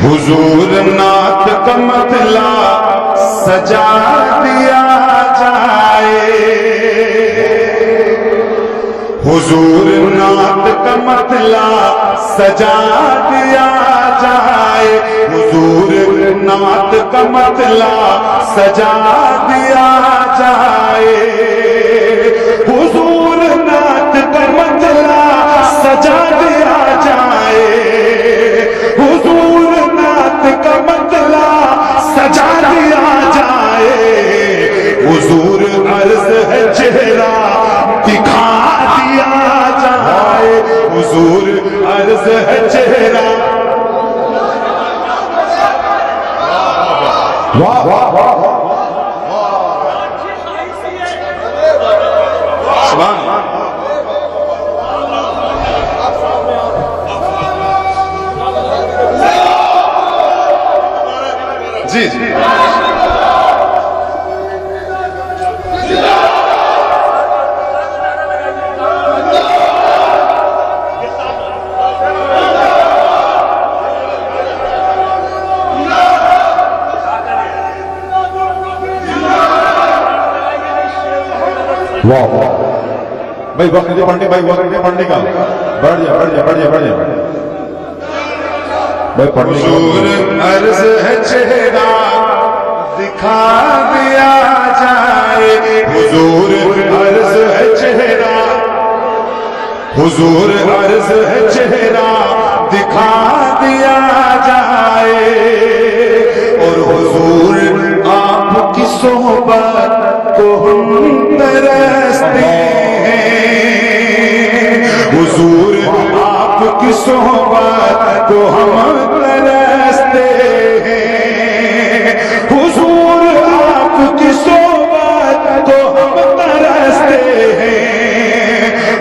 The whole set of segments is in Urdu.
حضور نعت کا مطلع سجا دیا جائے، حضور نعت کا مطلع سجا دیا جائے، حضور نعت کا مطلع سجا دیا جائے، حضور نعت کا مطلع سجا دیا جائے، حضور نعت کا مطلع سجا دیا جائے، حضور عرض ہے چہرہ دکھا دیا جائے، حضور عرض ہے چہرہ. واہ واہ واہ سبحان جی جی واہ بھائی وقت دے پڑھنے، بھائی وقت دے پڑھنے کا، بڑھ جا بڑھ جا بڑھ جا بڑھ جا بھائی پڑھنے کا. حضور عرض ہے چہرہ دکھا دیا جائے، حضور عرض ہے چہرہ، حضور عرض ہے چہرہ دکھا دیا جائے، اور حضور آپ کی صحبت کو ہم ترستے ہیں، حضور آپ کی صحبت کو ہم ترستے ہیں، حضور آپ کی صحبت کو ہم ترستے ہیں،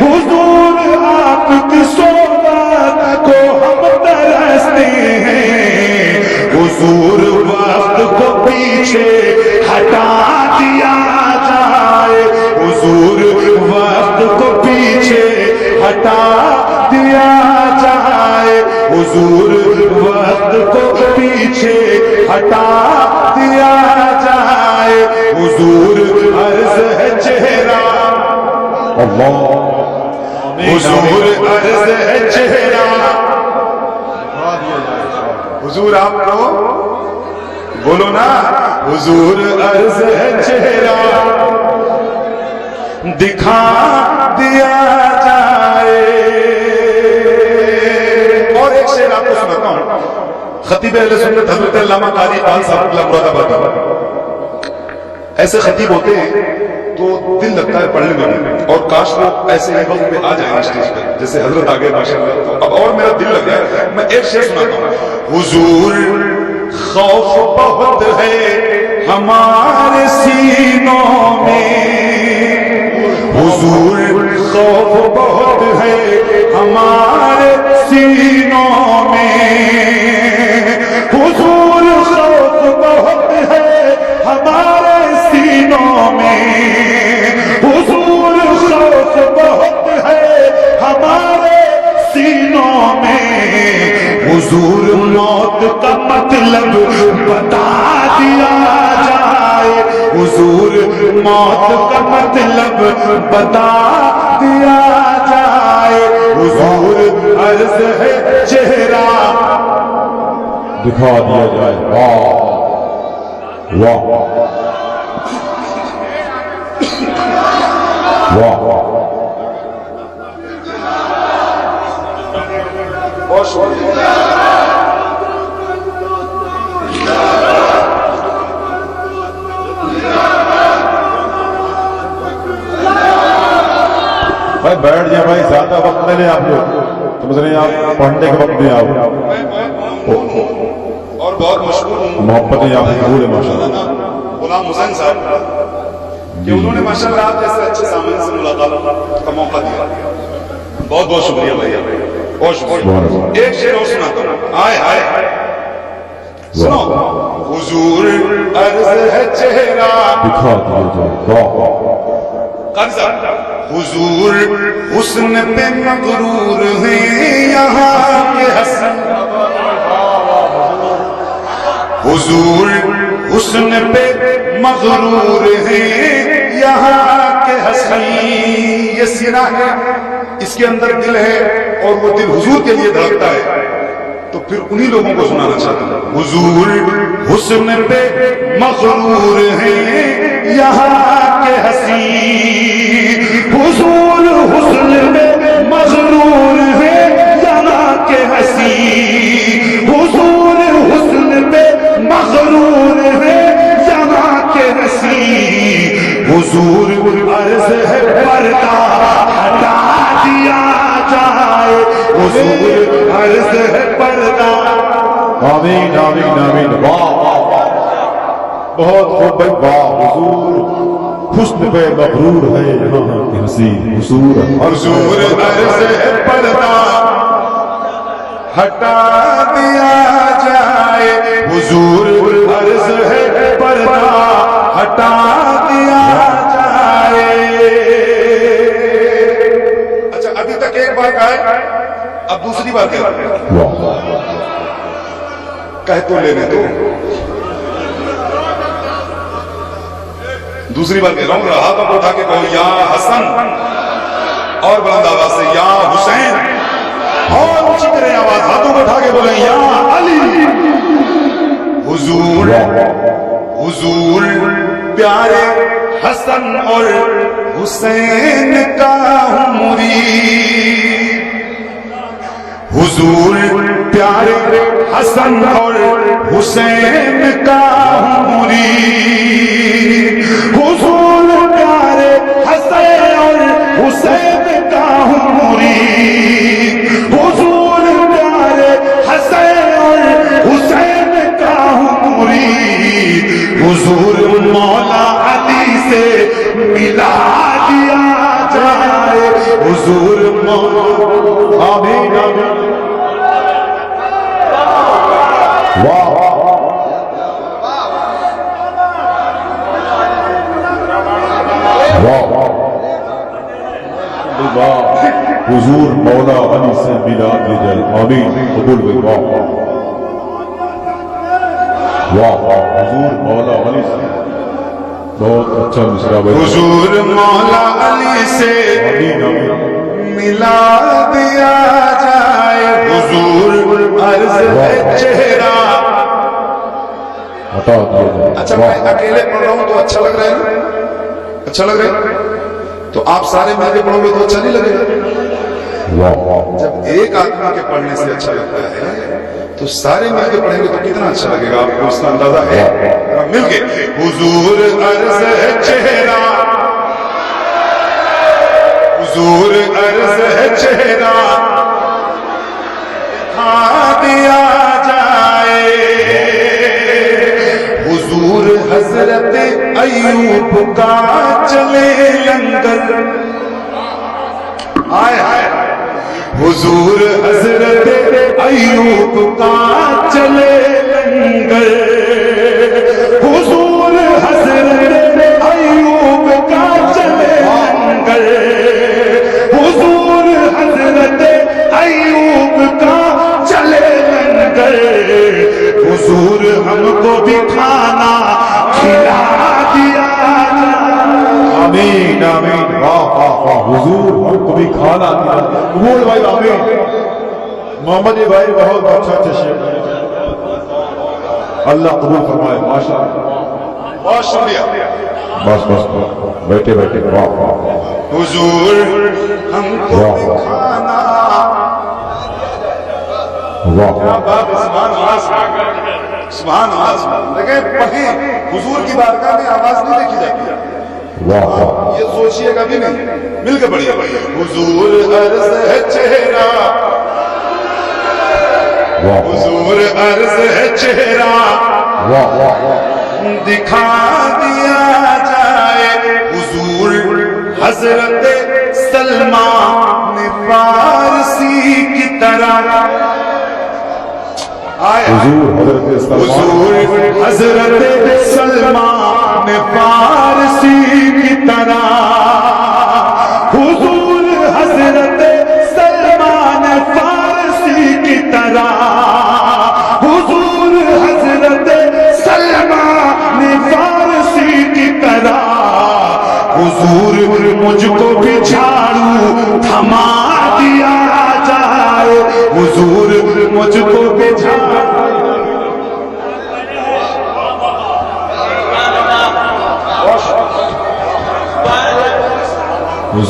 حضور آپ کی صحبت کو ہم ترستے ہیں، حضور وقت کو پیچھے ہٹا دیا جائے، حضور وقت کو پیچھے ہٹا دیا جائے، حضور وقت کو پیچھے ہٹا دیا جائے، حضور عرض ہے چہرہ، اللہ حضور عرض ہے چہرہ، حضور آپ کو بولو نا، حضور عرض ہے چہرہ دکھا دیا جائے. اور ایک شعر آپ کو سناتا ہوں، خطیب اہل سنت حضرت علامہ قاری اقبال صاحب مراد آباد. ایسے خطیب ہوتے ہیں تو دل لگتا ہے پڑھنے میں، اور کاش وہ ایسے ہی وقت میں آ جائیں اسٹیج پہ جیسے حضرت آگے ماشاءاللہ. اب اور میرا دل لگ گیا، میں ایک شعر سناتا ہوں. حضور خوف بہت ہے ہمارے سینوں میں، حضور خوف بہت ہے ہمارے سینوں میں، حضور خوف بہت ہے ہمارے سینوں میں، حضور خوف بہت ہے ہمارے سینوں میں، حضور موت کا مطلب بتا دیا جائے، حضور موت کا مطلب بتا دیا جائے، حضور عرض ہے چہرہ دکھا دیا جائے. واہ واہ واہ بہت شکریہ. بھائی بیٹھ جائے بھائی، زیادہ وقت نہیں آپ لوگ سمجھ رہے ہیں، آپ پڑھنے کے وقت میں آپ اور بہت مشہور محبت ہے آپ کی پورے ماشاءاللہ غلام حسین صاحب کہ انہوں نے ماشاءاللہ آپ جیسے اچھے سامعین سے ملاقات کا موقع دیا. بہت بہت شکریہ بھائی، بہت شکریہ. ایک شعر اور سناتا ہوں، آئے آئے سنو. حضور عرض ہے چہرہ دکھا دیا جائے، حضور حسن پہ مغرور ہیں یہاں کے حسن، حضور حسن پہ مغرور ہیں یہاں کے حسین. یہ سینہ ہے، اس کے اندر دل ہے اور وہ دل حضور کے لیے دھڑکتا ہے، تو پھر انہی لوگوں کو سنانا چاہتا ہوں. حضور حسن پہ مغرور ہیں یہاں کے حسین. حضور حسن پہ مغرور ہیں یہاں کے حسین. حضور حسن پہ مغرور ہیں یہاں کے حسین. حضور عرض ہے پردہ ہٹا دیا جائے. حضور عرض ہے پردہ. آمین آمین آمین. واہ بہت خوب بھائی، واہ. حضور حسن پہ مغرور ہے یہاں کے حسین. حضور حضور عرض ہے پردہ ہٹا دیا جائے. حضور عرض ہے پردہ ہٹا دیا جائے. اچھا ابھی تک ایک بار کہا ہے، اب دوسری بار کہہ رہا ہے. واہ کہہ تو لینے دو. دوسری بار کہہ رہا ہوں، ہاتھوں کو اٹھا کے کہو یا حسن، اور بلند آواز سے یا حسین، اور اونچی کریں آواز، ہاتھوں کو اٹھا کے بولیں یا علی. حضور حضور پیارے حسن اور حسین کا ہوں مرید. حضور پیارے حسن اور حسین کا ہوں مرید. حضور پیارے حسن اور حسین کا ہوں مرید. حضور پیارے حسن اور حسین کا ہوں مرید. حضور مولا علی سے ملا دیا جائے. حضور مولا. آمین آمین. واہ واہ. حضور مولا علی سے ملا دیا جائے. آمین قبول ہوئی. واہ واہ واہ. حضور مولا علی سے بہت اچھا مصرع ہے. حضور مولا علی سے آمین آمین. ملا دیا جائے. حضور عرض ہے چہرہ. ہٹا دیا جائے. اچھا میں اکیلے پڑھ رہا ہوں تو اچھا لگ رہا ہے نا؟ اچھا لگ رہا ہے؟ تو آپ سارے مل کے پڑھو گے تو اچھا نہیں لگے گا. واہ واہ. جب ایک آدمی کے پڑھنے سے اچھا لگتا ہے تو سارے مل کے پڑھیں گے تو کتنا اچھا لگے گا. آپ کو اس کا اندازہ ہے؟ مل کے حضور عرض ہے چہرہ. حضور عرض ہے چہرہ دکھا دیا جائے. حضور حضرت ایوب کا چلے لنگر. آئے آئے. حضور حضرت ایوب کا چلے لنگر. حضور حضرت ایوب کا چلے لنگر. حضور حضرت ایوب کا چلے لنگر. حضور ہم کو بھی کھانا کھلا دیا. آمین آمین. واہ واہ واہ. حضور ہم کو بھی کھانا دیا. قبول بھائی. آمین. محمد بھائی بہت اچھا تشریف. اللہ قبول فرمائے. ماشاء اللہ. بہت شکریہ. بس بس بیٹھے بیٹھے. واہ واہ. حضور ہم کو بھی کھانا. واہ سبحان اللہ سبحان اللہ. دیکھیں پڑھیں حضور کی بارگاہ میں آواز نہیں دیکھی جاتی. واہ واہ. یہ سوچئے گا بھی نہیں. مل کے پڑھیے. حضور عرض ہے چہرہ. واہ حضور عرض ہے چہرہ واہ واہ. دکھا دیا جائے. حضور حضرت سلمان فارسی کی طرح. حضور حضرت سلمان فارسی کی طرح. حضور حضرت سلمان فارسی کی طرح. حضور حضرت